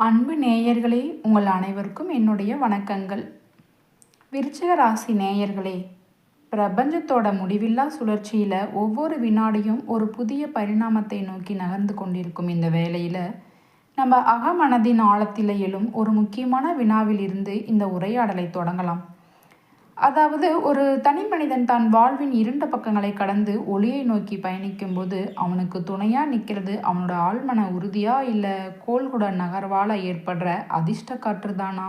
அன்பு நேயர்களே, உங்கள் அனைவருக்கும் என்னுடைய வணக்கங்கள். விருச்சிக ராசி நேயர்களே, பிரபஞ்சத்தோட முடிவில்லா சுழற்சியில் ஒவ்வொரு வினாடியும் ஒரு புதிய பரிணாமத்தை நோக்கி நகர்ந்து கொண்டிருக்கும் இந்த வேளையில் நம்ம அகமனதின் ஆழத்தில் எழும் ஒரு முக்கியமான வினாவில் இருந்து இந்த உரையாடலை தொடங்கலாம். அதாவது, ஒரு தனி மனிதன் தான் வாழ்வின் இருண்ட பக்கங்களை கடந்து ஒளியை நோக்கி பயணிக்கும்போது அவனுக்கு துணையாக நிற்கிறது அவனோட ஆழ்மன உறுதியா, இல்லை கோள்குட நகர்வால் ஏற்படுற அதிர்ஷ்ட காற்று தானா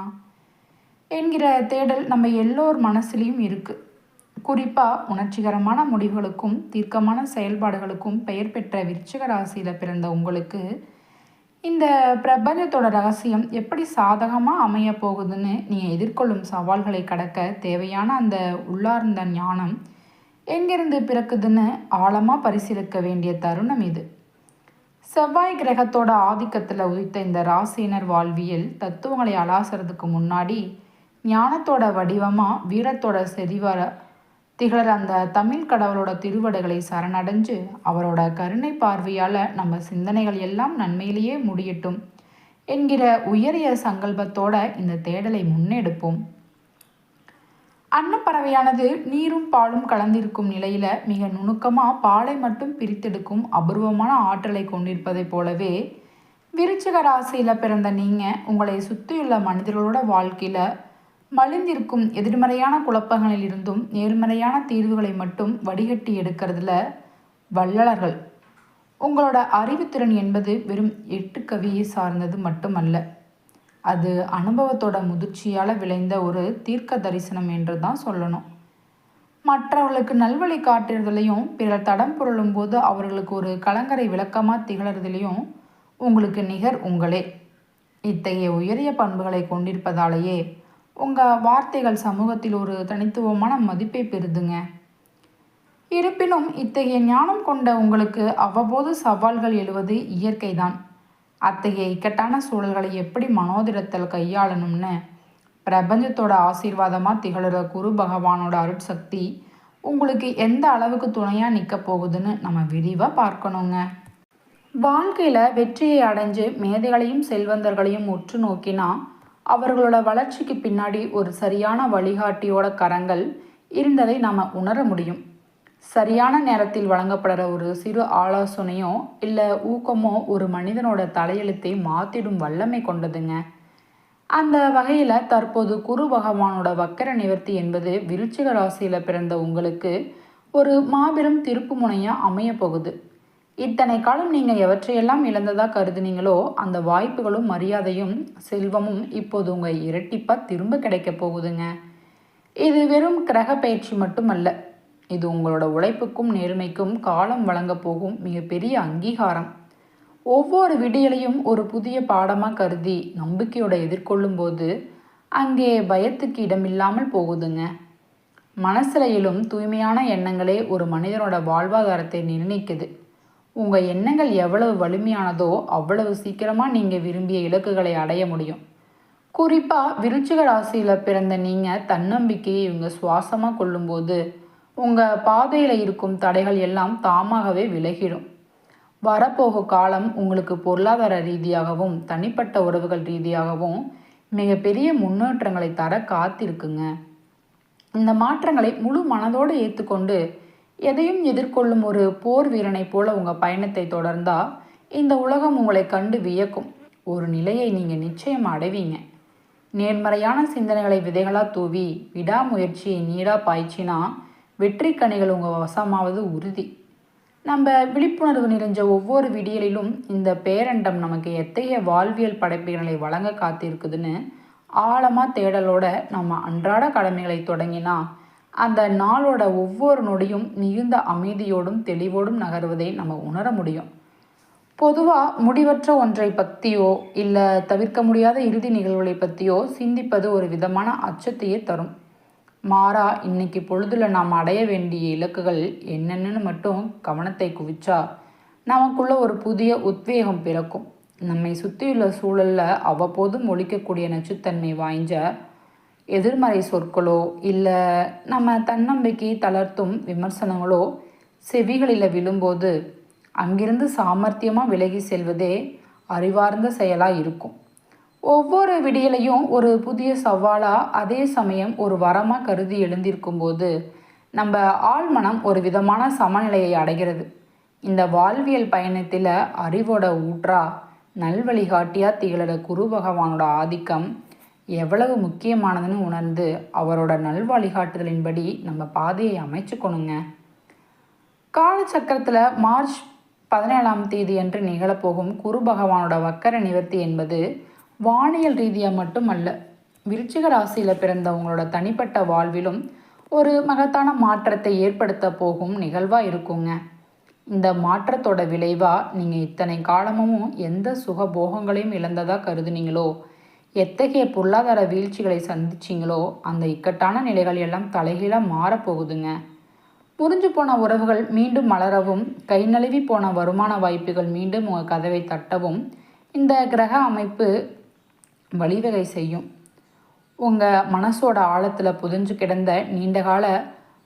என்கிற தேடல் நம்ம எல்லோர் மனசுலையும் இருக்குது. குறிப்பாக உணர்ச்சிகரமான முடிவுகளுக்கும் தீர்க்கமான செயல்பாடுகளுக்கும் பெயர் பெற்ற விருச்சிக ராசியில் பிறந்த உங்களுக்கு இந்த பிரபஞ்சத்தோட ரகசியம் எப்படி சாதகமாக அமைய போகுதுன்னு நீங்கள் எதிர்கொள்ளும் சவால்களை கடக்க தேவையான அந்த உள்ளார்ந்த ஞானம் எங்கிருந்து பிறக்குதுன்னு ஆழமாக பரிசீலிக்க வேண்டிய தருணம் இது. செவ்வாய் கிரகத்தோட ஆதிக்கத்தில் உதித்த இந்த ராசியினர் வாழ்வியல் தத்துவங்களை அலாசுறதுக்கு முன்னாடி ஞானத்தோட வடிவமாக வீரத்தோட செறிவர திகழற அந்த தமிழ் கடவுளோட திருவடைகளை சரணடைஞ்சு அவரோட கருணை பார்வையால் நம்ம சிந்தனைகள் எல்லாம் நன்மையிலேயே முடியட்டும் என்கிற உயரிய சங்கல்பத்தோட இந்த தேடலை முன்னெடுப்போம். அன்னப்பறவையானது நீரும் பாலும் கலந்திருக்கும் நிலையில் மிக நுணுக்கமாக பாலை மட்டும் பிரித்தெடுக்கும் அபூர்வமான ஆற்றலை கொண்டிருப்பதைப் போலவே விருச்சிக ராசியில் பிறந்த நீங்கள் உங்களை சுற்றியுள்ள மனிதர்களோட வாழ்க்கையில் மலிந்திருக்கும் எதிர்மறையான குழப்பங்களில் இருந்தும் நேர்மறையான தீர்வுகளை மட்டும் வடிகட்டி எடுக்கிறதுல வல்லளர்கள். உங்களோட அறிவுத்திறன் என்பது வெறும் எட்டுக்கவியை சார்ந்தது மட்டுமல்ல, அது அனுபவத்தோட முதிர்ச்சியால் விளைந்த ஒரு தீர்க்க தரிசனம் என்று தான் சொல்லணும். மற்றவர்களுக்கு நல்வழி காட்டுறதுலையும் பிறர் தடம் புரளும் போது அவர்களுக்கு ஒரு கலங்கரை விளக்கமாக திகழறதுலையும் உங்களுக்கு நிகர் உங்களே. இத்தகைய உயரிய பண்புகளை கொண்டிருப்பதாலேயே உங்கள் வார்த்தைகள் சமூகத்தில் ஒரு தனித்துவமான மதிப்பை பெறுதுங்க. இருப்பினும் இத்தகைய ஞானம் கொண்ட உங்களுக்கு அவ்வப்போது சவால்கள் எழுவது இயற்கைதான். அத்தகைய இக்கட்டான சூழல்களை எப்படி மனோதிடத்தில் கையாளணும்னு பிரபஞ்சத்தோட ஆசீர்வாதமாக திகழற குரு பகவானோட அருட்சக்தி உங்களுக்கு எந்த அளவுக்கு துணையாக நிற்க போகுதுன்னு நம்ம விரிவாக பார்க்கணுங்க. வாழ்க்கையில் வெற்றியை அடைஞ்சு மேதைகளையும் செல்வந்தர்களையும் உற்று நோக்கினா அவர்களோட வளர்ச்சிக்கு பின்னாடி ஒரு சரியான வழிகாட்டியோட கரங்கள் இருந்ததை நாம் உணர முடியும். சரியான நேரத்தில் வழங்கப்படுற ஒரு சிறு ஆலோசனையோ இல்லை ஊக்கமோ ஒரு மனிதனோட தலையெழுத்தை மாற்றிடும் வல்லமை கொண்டதுங்க. அந்த வகையில் தற்போது குரு பகவானோட வக்கர நிவர்த்தி என்பது விருச்சிக ராசியில் பிறந்த உங்களுக்கு ஒரு மாபெரும் திருப்பு முனையாக அமைய போகுது. இத்தனை காலம் நீங்கள் எவற்றையெல்லாம் இழந்ததாக கருதுனீங்களோ அந்த வாய்ப்புகளும் மரியாதையும் செல்வமும் இப்போது உங்கள் இரட்டிப்பாக திரும்ப கிடைக்க போகுதுங்க. இது வெறும் கிரக பயிற்சி மட்டுமல்ல, இது உங்களோட உழைப்புக்கும் நேர்மைக்கும் காலம் வழங்க போகும் மிகப்பெரிய அங்கீகாரம். ஒவ்வொரு விடியலையும் ஒரு புதிய பாடமாக கருதி நம்பிக்கையோட எதிர்கொள்ளும் போது அங்கே பயத்துக்கு இடமில்லாமல் போகுதுங்க. மனசில் எழும் தூய்மையான எண்ணங்களே ஒரு மனிதனோட வாழ்வாதாரத்தை நிர்ணயிக்குது. உங்கள் எண்ணங்கள் எவ்வளவு வலிமையானதோ அவ்வளவு சீக்கிரமாக நீங்கள் விரும்பிய இலக்குகளை அடைய முடியும். குறிப்பாக விருச்சிக ராசியில் பிறந்த நீங்கள் தன்னம்பிக்கையை இவங்க சுவாசமாக கொள்ளும்போது உங்கள் பாதையில் இருக்கும் தடைகள் எல்லாம் தாமாகவே விலகிடும். வரப்போக காலம் உங்களுக்கு பொருளாதார ரீதியாகவும் தனிப்பட்ட உறவுகள் ரீதியாகவும் மிகப்பெரிய முன்னேற்றங்களை தர காத்திருக்குங்க. இந்த மாற்றங்களை முழு மனதோடு ஏற்றுக்கொண்டு எதையும் எதிர்கொள்ளும் ஒரு போர் வீரனை போல உங்கள் பயணத்தை தொடர்ந்தால் இந்த உலகம் உங்களை கண்டு வியக்கும் ஒரு நிலையை நீங்கள் நிச்சயம் அடைவீங்க. நேர்மறையான சிந்தனைகளை விதைகளாக தூவி விடாமுயற்சியை நீராக பாய்ச்சினா வெற்றி கனிகள் உங்கள் வசமாவது உறுதி. நம்ம விழிப்புணர்வு நிறைஞ்ச ஒவ்வொரு விடியலிலும் இந்த பேரண்டம் நமக்கு எத்தகைய வாழ்வியல் படைப்புகளை வழங்க காத்திருக்குதுன்னு ஆழமாக தேடலோட நம்ம அன்றாட கடமைகளை தொடங்கினா அந்த நாளோட ஒவ்வொரு நொடியும் மிகுந்த அமைதியோடும் தெளிவோடும் நகர்வதை நம்ம உணர முடியும். பொதுவாக முடிவற்ற ஒன்றை பற்றியோ இல்லை தவிர்க்க முடியாத இறுதி நிகழ்வுகளை பற்றியோ சிந்திப்பது ஒரு விதமான அச்சத்தையே தரும். மாறா இன்னைக்கு பொழுதுல நாம் அடைய வேண்டிய இலக்குகள் என்னென்னு மட்டும் கவனத்தை குவிச்சா நமக்குள்ள ஒரு புதிய உத்வேகம் பிறக்கும். நம்மை சுற்றியுள்ள சூழலில் அவ்வப்போதும் ஒழிக்கக்கூடிய நச்சுத்தன்மை வாய்ந்த எதிர்மறை சொற்களோ இல்லை நம்ம தன்னம்பிக்கை தளர்த்தும் விமர்சனங்களோ செவிகளில் விழும்போது அங்கிருந்து சாமர்த்தியமாக விலகி செல்வதே அறிவார்ந்த செயலாக இருக்கும். ஒவ்வொரு விடியலையும் ஒரு புதிய சவாலாக, அதே சமயம் ஒரு வரமாக கருதி எழுந்திருக்கும் போது நம்ம ஆழ்மனம் ஒரு விதமான சமநிலையை அடைகிறது. இந்த வாழ்வியல் பயணத்தில் அறிவோட ஊற்றா, நல்வழிகாட்டியாக திகழற குரு பகவானோட ஆதிக்கம் எவ்வளவு முக்கியமானதுன்னு உணர்ந்து அவரோட நல்வழிகாட்டுதலின்படி நம்ம பாதையை அமைச்சுக்கணுங்க. காலச்சக்கரத்தில் மார்ச் 17ஆம் தேதி அன்று நிகழப்போகும் குரு பகவானோட வக்கர நிவர்த்தி என்பது வானியல் ரீதியாக மட்டுமல்ல, விருச்சிக ராசியில் பிறந்தவங்களோட தனிப்பட்ட வாழ்விலும் ஒரு மகத்தான மாற்றத்தை ஏற்படுத்த போகும் நிகழ்வாக இருக்குங்க. இந்த மாற்றத்தோட விளைவாக நீங்கள் இத்தனை காலமும் எந்த சுகபோகங்களையும் இழந்ததாக கருதுனீங்களோ, எத்தகைய பொருளாதார வீழ்ச்சிகளை சந்திச்சிங்களோ, அந்த இக்கட்டான நிலைகள் எல்லாம் தலைகீழாக மாறப்போகுதுங்க. முறிஞ்சு போன உறவுகள் மீண்டும் மலரவும், கை நழுவி போன வருமான வாய்ப்புகள் மீண்டும் உங்கள் கதவை தட்டவும் இந்த கிரக அமைப்பு வழிவகை செய்யும். உங்கள் மனசோட ஆழத்தில் புதைஞ்சு கிடந்த நீண்டகால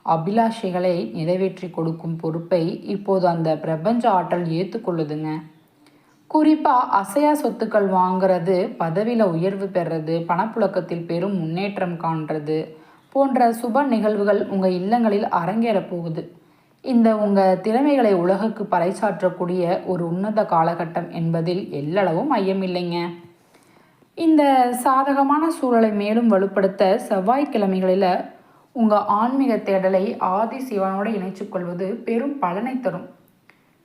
அபிலாஷைகளை நிறைவேற்றி கொடுக்கும் பொறுப்பை இப்போது அந்த பிரபஞ்ச ஆற்றல் ஏற்றுக்கொள்ளுதுங்க. குறிப்பாக அசையா சொத்துக்கள் வாங்கிறது, பதவியில் உயர்வு பெறுறது, பணப்புழக்கத்தில் பெரும் முன்னேற்றம் காண்றது போன்ற சுப நிகழ்வுகள் உங்கள் இல்லங்களில் அரங்கேறப் போகுது. இந்த உங்கள் திறமைகளை உலகுக்கு பறைசாற்றக்கூடிய ஒரு உன்னத காலகட்டம் என்பதில் எல்லளவும் ஐயமில்லைங்க. இந்த சாதகமான சூழலை மேலும் வலுப்படுத்த செவ்வாய்க்கிழமைகளில் உங்கள் ஆன்மீக தேடலை ஆதி சிவனோடு இணைச்சு கொள்வது பெரும் பலனை தரும்.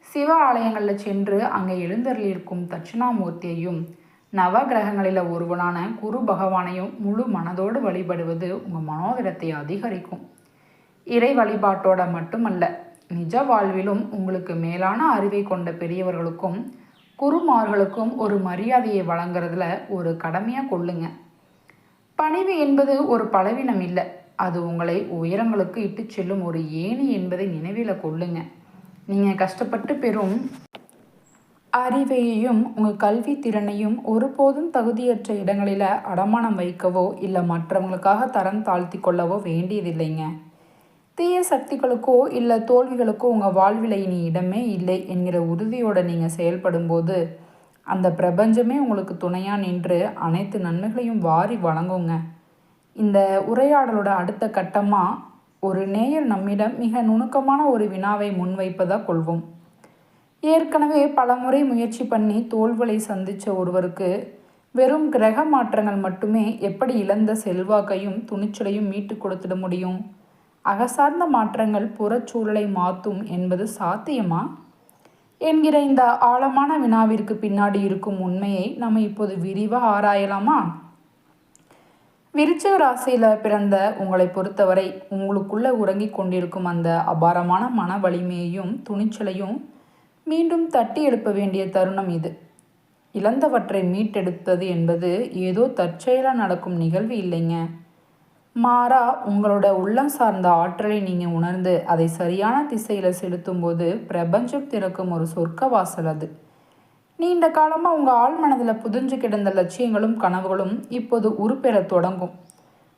சிவ ஆலயங்களில் சென்று அங்கே எழுந்தருளியிருக்கும் தட்சிணாமூர்த்தியையும் நவகிரகங்களில் ஒருவனான குரு பகவானையும் முழு மனதோடு வழிபடுவது உங்கள் மனோதிடத்தை அதிகரிக்கும். இறை வழிபாட்டோட மட்டுமல்ல, நிஜ வாழ்விலும் உங்களுக்கு மேலான அறிவை கொண்ட பெரியவர்களுக்கும் குருமார்களுக்கும் ஒரு மரியாதையை வழங்குறதுல ஒரு கடமையாக கொள்ளுங்க. பணிவு என்பது ஒரு பலவீனம் இல்லை, அது உங்களை உயரங்களுக்கு இட்டு செல்லும் ஒரு ஏணி என்பதை நினைவில் கொள்ளுங்க. நீங்கள் கஷ்டப்பட்டு பெறும் அறிவையையும் உங்கள் கல்வி திறனையும் ஒருபோதும் தகுதியற்ற இடங்களில் அடமானம் வைக்கவோ இல்லை மற்றவங்களுக்காக தரம் தாழ்த்தி கொள்ளவோ வேண்டியதில்லைங்க. தீய சக்திகளுக்கோ இல்லை தோல்விகளுக்கோ உங்கள் வாழ்வில் இனி இடமே இல்லை என்கிற உறுதியோடு நீங்கள் செயல்படும்போது அந்த பிரபஞ்சமே உங்களுக்கு துணையாக நின்று அனைத்து நன்மைகளையும் வாரி வழங்குங்க. இந்த உரையாடலோட அடுத்த கட்டமாக ஒரு நேயர் நம்மிடம் மிக நுணுக்கமான ஒரு வினாவை முன்வைப்பதாக கொள்வோம். ஏற்கனவே பலமுறை முயற்சி பண்ணி தோல்விகளை சந்தித்த ஒருவருக்கு வெறும் கிரக மாற்றங்கள் மட்டுமே எப்படி இழந்த செல்வாக்கையும் துணிச்சலையும் மீட்டு கொடுத்துட முடியும்? அகசார்ந்த மாற்றங்கள் புறச்சூழலை மாற்றும் என்பது சாத்தியமா என்கிற இந்த ஆழமான வினாவிற்கு பின்னாடி இருக்கும் உண்மையை நம்ம இப்போது விரிவாக ஆராயலாமா? விருச்சிக ராசியில் பிறந்த உங்களை பொறுத்தவரை உங்களுக்குள்ளே உறங்கி கொண்டிருக்கும் அந்த அபாரமான மன வலிமையையும் துணிச்சலையும் மீண்டும் தட்டி எழுப்ப வேண்டிய தருணம் இது. இழந்தவற்றை மீட்டெடுப்பது என்பது ஏதோ தற்செயலாக நடக்கும் நிகழ்வு இல்லைங்க. மாறா உங்களோட உள்ளம் சார்ந்த ஆற்றலை நீங்கள் உணர்ந்து அதை சரியான திசையில் செலுத்தும் போது பிரபஞ்சம் திறக்கும் ஒரு சொர்க்க வாசல் அது. நீண்ட காலமாக உங்கள் ஆழ் மனதில் புதிஞ்சு கிடந்த லட்சியங்களும் கனவுகளும் இப்போது உருப்பெற தொடங்கும்.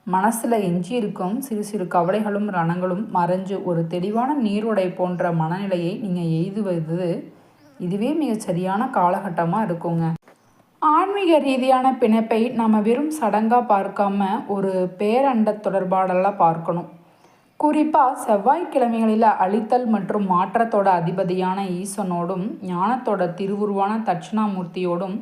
மனசில் எஞ்சி இருக்கும் சிறு சிறு கவலைகளும் ரணங்களும் மறைஞ்சு ஒரு தெளிவான நீரோடை போன்ற மனநிலையை நீங்கள் எய்துவது இதுவே மிக சரியான காலகட்டமாக இருக்குங்க. ஆன்மீக ரீதியான பிணைப்பை நம்ம வெறும் சடங்காக பார்க்காம ஒரு பேரண்ட தொடர்பாடலாம் பார்க்கணும். குறிப்பாக செவ்வாய்க்கிழமைகளில் அழித்தல் மற்றும் மாற்றத்தோட அதிபதியான ஈசனோடும் ஞானத்தோட திருவுருவான தட்சிணாமூர்த்தியோடும்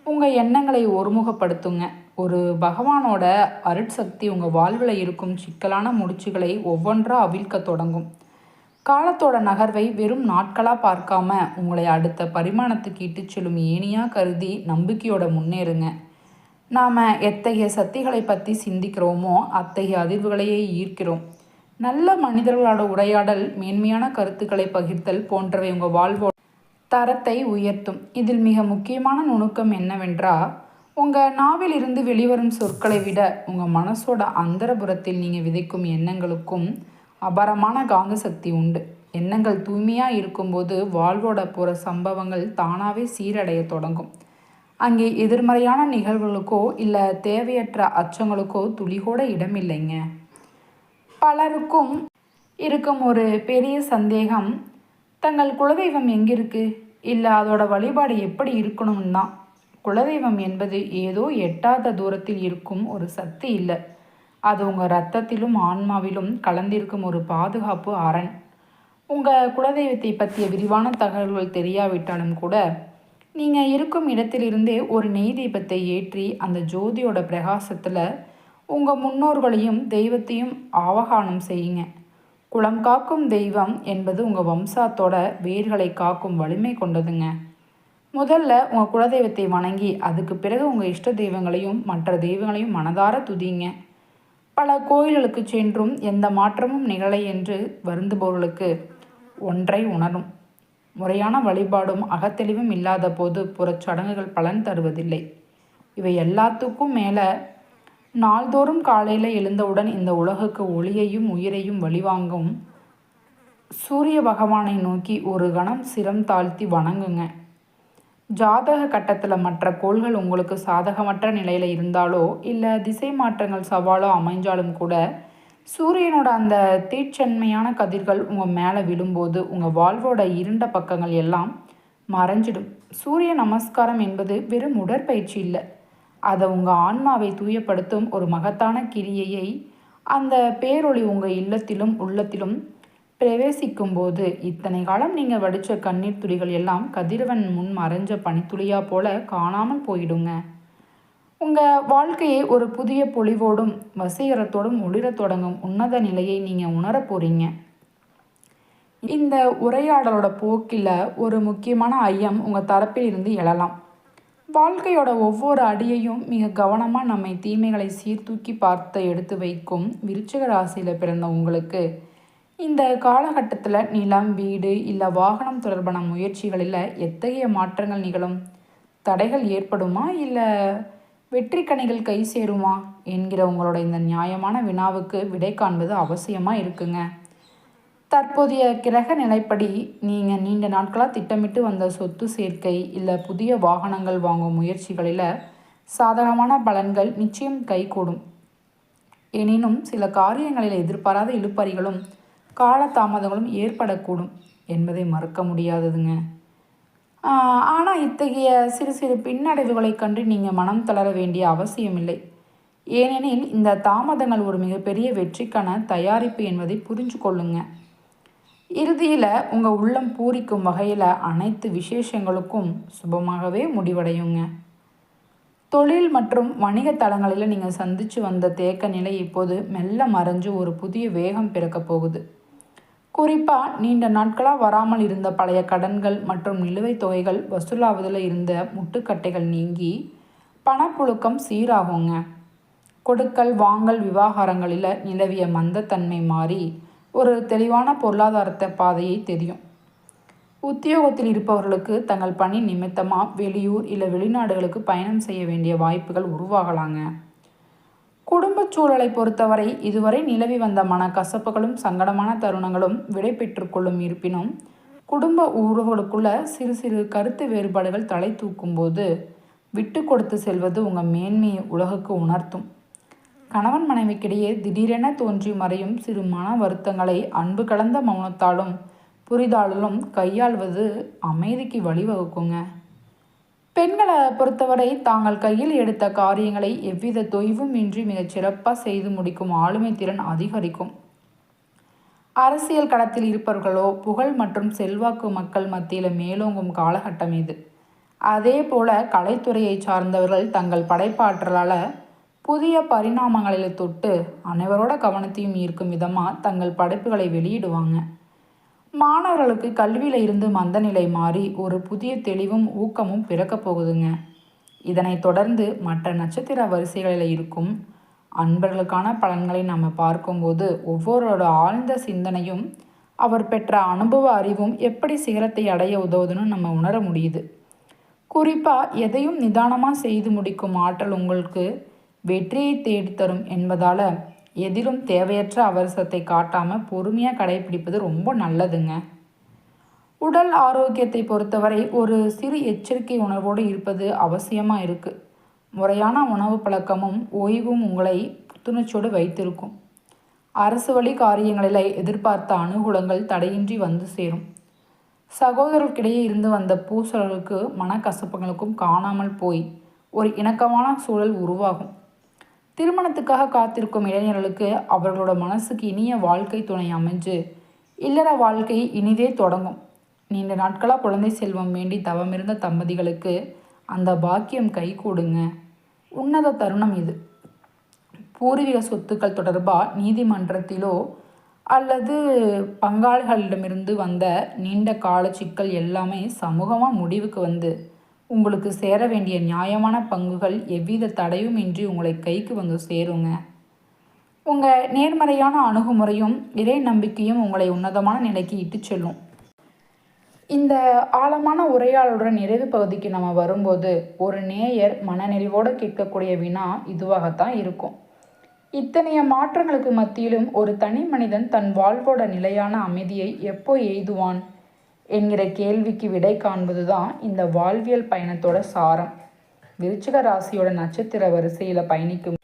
உங்கள் எண்ணங்களை ஒருமுகப்படுத்துங்க. ஒரு பகவானோட அருட்சக்தி உங்கள் வாழ்வில் இருக்கும் சிக்கலான முடிச்சுகளை ஒவ்வொன்றாக அவிழ்க்க தொடங்கும். காலத்தோட நகர்வை வெறும் நாட்களாக பார்க்காம உங்களை அடுத்த பரிமாணத்துக்கு இட்டு செல்லும் ஏனியாக கருதி நம்பிக்கையோட முன்னேறுங்க. நாம் எத்தகைய சக்திகளை பற்றி சிந்திக்கிறோமோ அத்தகைய அதிர்வுகளையே ஈர்க்கிறோம். நல்ல மனிதர்களோட உரையாடல், மேன்மையான கருத்துக்களை பகிர்தல் போன்றவை உங்கள் வாழ்வோட தரத்தை உயர்த்தும். இதில் மிக முக்கியமான நுணுக்கம் என்னவென்றால், உங்கள் நாவில் இருந்து வெளிவரும் சொற்களை விட உங்கள் மனசோட அந்தரபுரத்தில் நீங்கள் விதைக்கும் எண்ணங்களுக்கும் அபாரமான காந்த சக்தி உண்டு. எண்ணங்கள் தூய்மையாக இருக்கும்போது வாழ்வோட போகிற சம்பவங்கள் தானாகவே சீரடைய தொடங்கும். அங்கே எதிர்மறையான நிகழ்வுகளுக்கோ இல்லை தேவையற்ற அச்சங்களுக்கோ துளிகூட இடமில்லைங்க. பலருக்கும் இருக்கும் ஒரு பெரிய சந்தேகம், தங்கள் குலதெய்வம் எங்கே இருக்குது இல்லை அதோட வழிபாடு எப்படி இருக்கணும்னு தான். குலதெய்வம் என்பது ஏதோ எட்டாத தூரத்தில் இருக்கும் ஒரு சக்தி இல்லை. அது உங்கள் ரத்தத்திலும் ஆன்மாவிலும் கலந்திருக்கும் ஒரு பாதுகாப்பு அரண். உங்கள் குலதெய்வத்தை பற்றிய விரிவான தகவல்கள் தெரியாவிட்டாலும் கூட நீங்கள் இருக்கும் இடத்திலிருந்தே ஒரு நெய் தீபத்தை ஏற்றி அந்த ஜோதியோட பிரகாசத்தில் உங்கள் முன்னோர்களையும் தெய்வத்தையும் ஆவகானம் செய்யுங்க. குலம் காக்கும் தெய்வம் என்பது உங்கள் வம்சாத்தோட வேர்களை காக்கும் வலிமை கொண்டதுங்க. முதல்ல உங்கள் குலதெய்வத்தை வணங்கி அதுக்கு பிறகு உங்கள் இஷ்ட தெய்வங்களையும் மற்ற தெய்வங்களையும் மனதார துதிங்க. பல கோயில்களுக்கு சென்றும் எந்த மாற்றமும் நிகழை என்று வருந்துபவர்களுக்கு ஒன்றை உணரும்: முறையான வழிபாடும் அகத்தெளிவும் இல்லாத போது புறச்சடங்குகள் பலன் தருவதில்லை. இவை எல்லாத்துக்கும் மேலே நாள்தோறும் காலையில் எழுந்தவுடன் இந்த உலகுக்கு ஒளியையும் உயிரையும் வழிவாங்கும் சூரிய பகவானை நோக்கி ஒரு கணம் சிரம் தாழ்த்தி வணங்குங்க. ஜாதக கட்டத்தில் மற்ற கோள்கள் உங்களுக்கு சாதகமற்ற நிலையில் இருந்தாலோ இல்லை திசை மாற்றங்கள் சவாலோ அமைஞ்சாலும் கூட சூரியனோட அந்த தீட்சண்மையான கதிர்கள் உங்கள் மேலே விழும்போது உங்கள் வாழ்வோட இருண்ட பக்கங்கள் எல்லாம் மறைஞ்சிடும். சூரிய நமஸ்காரம் என்பது வெறும் உடற்பயிற்சி இல்லை, அதை உங்கள் ஆன்மாவை தூயப்படுத்தும் ஒரு மகத்தான கிரியையை. அந்த பேரொளி உங்கள் இல்லத்திலும் உள்ளத்திலும் பிரவேசிக்கும் போது இத்தனை காலம் நீங்கள் வடித்த கண்ணீர் துளிகள் எல்லாம் கதிரவன் முன் மறைஞ்ச பனித்துளியா போல காணாமல் போயிடுங்க. உங்கள் வாழ்க்கையை ஒரு புதிய பொலிவோடும் வசீகரத்தோடும் ஒளிரத் தொடங்கும் உன்னத நிலையை நீங்கள் உணர போகிறீங்க. இந்த உரையாடலோட போக்கில் ஒரு முக்கியமான ஐயம் உங்கள் தரப்பில் இருந்து எழலாம். வாழ்க்கையோட ஒவ்வொரு அடியையும் மிக கவனமாக நம்மை தீமைகளை சீர்தூக்கி பார்த்து எடுத்து வைக்கும் விருச்சிக ராசியில் பிறந்த உங்களுக்கு இந்த காலகட்டத்தில் நிலம், வீடு இல்லை வாகனம் தொடர்பான முயற்சிகளில் எத்தகைய மாற்றங்கள் நிகழும்? தடைகள் ஏற்படுமா இல்லை வெற்றி கனிகள் கை சேருமா என்கிற உங்களோட இந்த நியாயமான வினாவுக்கு விடை காண்பது அவசியமாக இருக்குங்க. தற்போதைய கிரக நிலைப்படி நீங்கள் நீண்ட நாட்களாக திட்டமிட்டு வந்த சொத்து சேர்க்கை இல்லை புதிய வாகனங்கள் வாங்கும் முயற்சிகளில் சாதகமான பலன்கள் நிச்சயம் கைகூடும். எனினும் சில காரியங்களில் எதிர்பாராத இழுபறிகளும் காலதாமதங்களும் ஏற்படக்கூடும் என்பதை மறுக்க முடியாததுங்க. ஆனால் இத்தகைய சிறு சிறு பின்னடைவுகளை கண்டு நீங்கள் மனம் தளர வேண்டிய அவசியமில்லை. ஏனெனில் இந்த தாமதங்கள் ஒரு மிகப்பெரிய வெற்றிக்கான தயாரிப்பு என்பதை புரிஞ்சு கொள்ளுங்க. இறுதியில் உங்கள் உள்ளம் பூரிக்கும் வகையில் அனைத்து விசேஷங்களுக்கும் சுபமாகவே முடிவடையுங்க. தொழில் மற்றும் வணிக தளங்களில் நீங்கள் சந்தித்து வந்த தேக்க நிலை இப்போது மெல்ல மறைஞ்சு ஒரு புதிய வேகம் பிறக்கப் போகுது. குறிப்பாக நீண்ட நாட்களாக வராமல் இருந்த பழைய கடன்கள் மற்றும் நிலுவைத் தொகைகள் வசூலாவதில் இருந்த முட்டுக்கட்டைகள் நீங்கி பணப்புழக்கம் சீராகுங்க. கொடுக்கல் வாங்கல் விவகாரங்களில் நிலவிய மந்தத்தன்மை மாறி ஒரு தெளிவான பொருளாதாரத்தை பாதையை தெரியும். உத்தியோகத்தில் இருப்பவர்களுக்கு தங்கள் பணி நிமித்தமாக வெளியூர் இல்லை வெளிநாடுகளுக்கு பயணம் செய்ய வேண்டிய வாய்ப்புகள் உருவாகலாங்க. குடும்பச் சூழலை பொறுத்தவரை இதுவரை நிலவி வந்த மனக்கசப்புகளும் சங்கடமான தருணங்களும் விடை பெற்றுக்கொள்ளும். இருப்பினும் குடும்ப உறவுகளுக்குள்ள சிறு சிறு கருத்து வேறுபாடுகள் தலை தூக்கும் போது விட்டு கொடுத்து செல்வது உங்கள் மேன்மையை உலகுக்கு உணர்த்தும். கணவன் மனைவிக்கிடையே திடீரென தோன்றி மறையும் சிறு மன வருத்தங்களை அன்பு கலந்த மௌனத்தாலும் புரிதாலும் கையாள்வது அமைதிக்கு வழிவகுக்குங்க. பெண்களை பொறுத்தவரை தாங்கள் கையில் எடுத்த காரியங்களை எவ்வித தொய்வும் இன்றி மிகச் சிறப்பாக செய்து முடிக்கும் ஆளுமை திறன் அதிகரிக்கும். அரசியல் களத்தில் இருப்பவர்களோ புகழ் மற்றும் செல்வாக்கு மக்கள் மத்தியில் மேலோங்கும் காலகட்டம் இது. அதே போல கலைத்துறையை சார்ந்தவர்கள் தங்கள் படைப்பாற்றலால் புதிய பரிணாமங்களில் தொட்டு அனைவரோட கவனத்தையும் ஈர்க்கும் விதமாக தங்கள் படைப்புகளை வெளியிடுவாங்க. மாணவர்களுக்கு கல்வியில் இருந்து மந்தநிலை மாறி ஒரு புதிய தெளிவும் ஊக்கமும் பிறக்கப் போகுதுங்க. இதனைத் தொடர்ந்து மற்ற நட்சத்திர வரிசைகளில் இருக்கும் அன்பர்களுக்கான பலன்களை நம்ம பார்க்கும்போது ஒவ்வொருவரோட ஆழ்ந்த சிந்தனையும் அவர் பெற்ற அனுபவ அறிவும் எப்படி சிகரத்தை அடைய உதவுதுன்னு நம்ம உணர முடியுது. குறிப்பாக எதையும் நிதானமாக செய்து முடிக்கும் ஆற்றல் உங்களுக்கு வெற்றியை தேடித்தரும் என்பதால் எதிலும் தேவையற்ற அவசரத்தை காட்டாமல் பொறுமையாக கடைபிடிப்பது ரொம்ப நல்லதுங்க. உடல் ஆரோக்கியத்தை பொறுத்தவரை ஒரு சிறு எச்சரிக்கை உணர்வோடு இருப்பது அவசியமாக இருக்குது. முறையான உணவு பழக்கமும் ஓய்வும் உங்களை புத்துணர்ச்சியோடு வைத்திருக்கும். அரசு வழி காரியங்களில் எதிர்பார்த்த அனுகூலங்கள் தடையின்றி வந்து சேரும். சகோதரர்களுக்கிடையே இருந்து வந்த பூசல்களுக்கு மனக்கசப்புகளுக்கும் காணாமல் போய் ஒரு இணக்கமான சூழல் உருவாகும். திருமணத்துக்காக காத்திருக்கும் இளைஞர்களுக்கு அவர்களோட மனசுக்கு இனிய வாழ்க்கை துணை அமைஞ்சு இல்லற வாழ்க்கை இனிதே தொடங்கும். நீண்ட நாட்களாக குழந்தை செல்வம் வேண்டி தவமிருந்த தம்பதிகளுக்கு அந்த பாக்கியம் கைகூடுங்க. உன்னத தருணம் இது. பூர்வீக சொத்துக்கள் தொடர்பாக நீதிமன்றத்திலோ அல்லது பங்காளிகளிடமிருந்து வந்த நீண்ட கால சிக்கல் எல்லாமே சமூகமாக முடிவுக்கு வந்து உங்களுக்கு சேர வேண்டிய நியாயமான பங்குகள் எவ்வித தடையும் இன்றி உங்களை கைக்கு வந்து சேருங்க. உங்கள் நேர்மறையான அணுகுமுறையும் இறை நம்பிக்கையும் உங்களை உன்னதமான நிலைக்கு இட்டு செல்லும். இந்த ஆழமான உரையாடலுடன் நிறைவு பகுதிக்கு நம்ம வரும்போது ஒரு நேயர் மனநிறைவோடு கேட்கக்கூடிய வினா இதுவாகத்தான் இருக்கும். இத்தனைய மாற்றங்களுக்கு மத்தியிலும் ஒரு தனி மனிதன் தன் வாழ்வோட நிலையான அமைதியை எப்போ எய்துவான் என்கிற கேள்விக்கு விடை காண்பது தான் இந்த வாழ்வியல் பயணத்தோட சாரம். விருச்சிக ராசியோட நட்சத்திர வரிசையில் பயணிக்கும்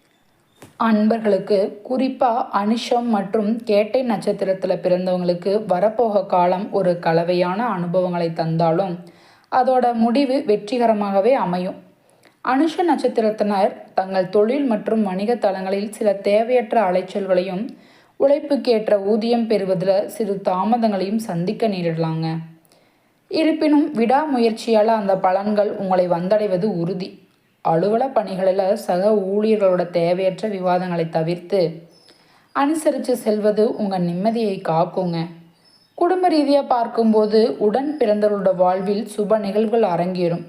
அன்பர்களுக்கு, குறிப்பாக அனுஷம் மற்றும் கேட்டை நட்சத்திரத்தில் பிறந்தவங்களுக்கு வரப்போக காலம் ஒரு கலவையான அனுபவங்களை தந்தாலும் அதோட முடிவு வெற்றிகரமாகவே அமையும். அனுஷ நட்சத்திரத்தினர் தங்கள் தொழில் மற்றும் வணிக தளங்களில் சில தேவையற்ற அலைச்சல்களையும் உழைப்புக்கேற்ற ஊதியம் பெறுவதில் சிறு தாமதங்களையும் சந்திக்க நேரிடலாங்க. இருப்பினும் விடாமுயற்சியால் அந்த பலன்கள் உங்களை வந்தடைவது உறுதி. அலுவல பணிகளில் சக ஊழியர்களோட தேவையற்ற விவாதங்களை தவிர்த்து அனுசரித்து செல்வது உங்கள் நிம்மதியை காக்குங்க. குடும்ப ரீதியாக பார்க்கும்போது உடன் பிறந்தவர்களோட வாழ்வில் சுப நிகழ்வுகள் அரங்கேறும்.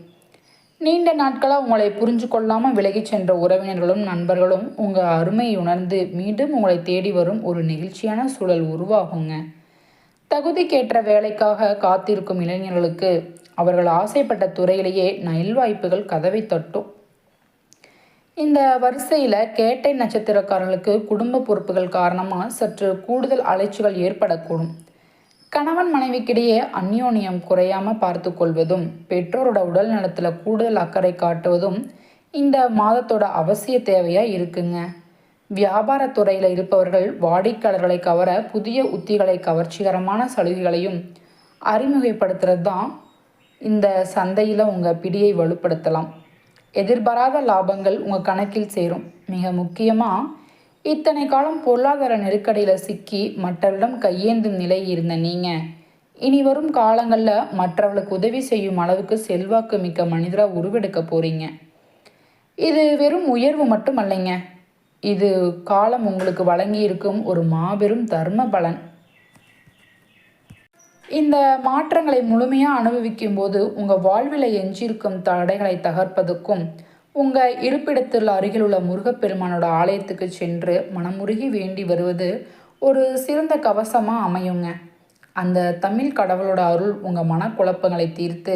நீண்ட நாட்களாக உங்களை புரிஞ்சு கொள்ளாமல் விலகி சென்ற உறவினர்களும் நண்பர்களும் உங்கள் அருமையை உணர்ந்து மீண்டும் உங்களை தேடி வரும் ஒரு நெகிழ்ச்சியான சூழல் உருவாகுங்க. தகுதிக்கேற்ற வேலைக்காக காத்திருக்கும் இளைஞர்களுக்கு அவர்கள் ஆசைப்பட்ட துறையிலேயே நல்வாய்ப்புகள் கதவை தட்டும். இந்த வரிசையில் கேட்டை நட்சத்திரக்காரர்களுக்கு குடும்ப பொறுப்புகள் காரணமாக சற்று கூடுதல் அலைச்சல்கள் ஏற்படக்கூடும். கணவன் மனைவிக்கிடையே அந்யோன்யம் குறையாமல் பார்த்து கொள்வதும் பெற்றோரோட உடல் நலத்தில் கூடுதல் அக்கறை காட்டுவதும் இந்த மாதத்தோட அவசிய தேவையாக இருக்குங்க. வியாபாரத்துறையில் இருப்பவர்கள் வாடிக்கையாளர்களை கவர புதிய உத்திகளை, கவர்ச்சிகரமான சலுகைகளையும் அறிமுகப்படுத்துறது தான் இந்த சந்தையில் உங்கள் பிடியை வலுப்படுத்தலாம். எதிர்பாராத லாபங்கள் உங்கள் கணக்கில் சேரும். மிக முக்கியமாக இத்தனை காலம் பொருளாதார நெருக்கடியில் சிக்கி மற்றவரிடம் கையேந்தும் நிலை இருந்த நீங்கள் இனி வரும் காலங்களில் மற்றவர்களுக்கு உதவி செய்யும் அளவுக்கு செல்வாக்கு மிக்க மனிதராக உருவெடுக்க போகிறீங்க. இது வெறும் உயர்வு மட்டும் அல்லைங்க, இது காலம் உங்களுக்கு வழங்கியிருக்கும் ஒரு மாபெரும் தர்ம பலன். இந்த மாற்றங்களை முழுமையாக அனுபவிக்கும் போது உங்கள் வாழ்வில் எஞ்சியிருக்கும் தடைகளை தகர்ப்பதற்கும் உங்கள் இருப்பிடத்தில் அருகில் உள்ள முருகப்பெருமானோட ஆலயத்துக்கு சென்று மனமுருகி வேண்டி வருவது ஒரு சிறந்த கவசமாக அமையுங்க. அந்த தமிழ் கடவுளோட அருள் உங்கள் மனக்குழப்பங்களை தீர்த்து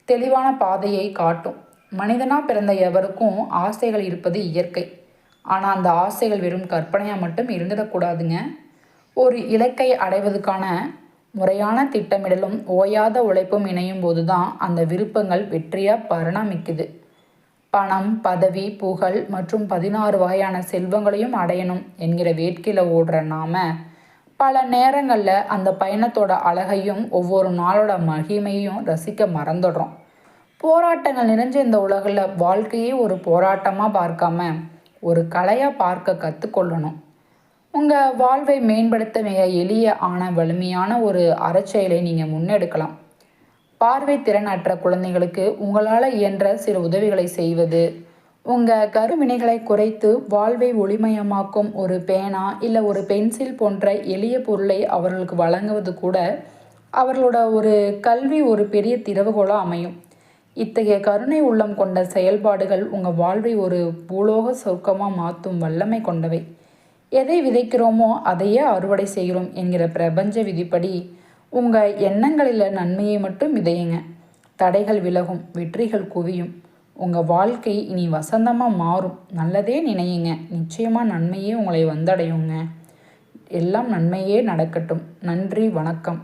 தெளிவான பாதையை காட்டும். மனிதனாக பிறந்த எவருக்கும் ஆசைகள் இருப்பது இயற்கை. ஆனால் அந்த ஆசைகள் வெறும் கற்பனையாக மட்டும் இருந்துடக்கூடாதுங்க. ஒரு இலக்கை அடைவதற்கான முறையான திட்டமிடலும் ஓயாத உழைப்பும் இணையும் போது தான் அந்த விருப்பங்கள் வெற்றியாக பரிணமிக்குது. பணம், பதவி, புகழ் மற்றும் 16 வகையான செல்வங்களையும் அடையணும் என்கிற வேட்கையில் ஓடுற நாம பல நேரங்களில் அந்த பயணத்தோட அழகையும் ஒவ்வொரு நாளோட மகிமையும் ரசிக்க மறந்துடுறோம். போராட்டங்கள் நிறைஞ்ச இந்த உலகில் வாழ்க்கையே ஒரு போராட்டமாக பார்க்காம ஒரு கலையாக பார்க்க கற்றுக்கொள்ளணும். உங்கள் வாழ்வை மேம்படுத்த மிக எளிய வலிமையான ஒரு அறச்செயலை நீங்கள் முன்னெடுக்கலாம். பார்வை திறனற்ற குழந்தைகளுக்கு உங்களால் இயன்ற சில உதவிகளை செய்வது, உங்கள் கருவினைகளை குறைத்து வாழ்வை ஒளிமயமாக்கும் ஒரு பேனா இல்லை ஒரு பென்சில் போன்ற எளிய பொருளை அவர்களுக்கு வழங்குவது கூட அவர்களோட ஒரு கல்வி ஒரு பெரிய திறவுகோலாக அமையும். இத்தகைய கருணை உள்ளம் கொண்ட செயல்பாடுகள் உங்கள் வாழ்வை ஒரு பூலோக சொர்க்கமாக மாற்றும் வல்லமை கொண்டவை. எதை விதைக்கிறோமோ அதையே அறுவடை செய்கிறோம் என்கிற பிரபஞ்ச விதிப்படி உங்கள் எண்ணங்களில் நன்மையை மட்டும் விதையுங்க. தடைகள் விலகும், வெற்றிகள் குவியும். உங்கள் வாழ்க்கை இனி வசந்தமாக மாறும். நல்லதே நினையுங்க, நிச்சயமாக நன்மையே உங்களை வந்தடையுங்க. எல்லாம் நன்மையே நடக்கட்டும். நன்றி, வணக்கம்.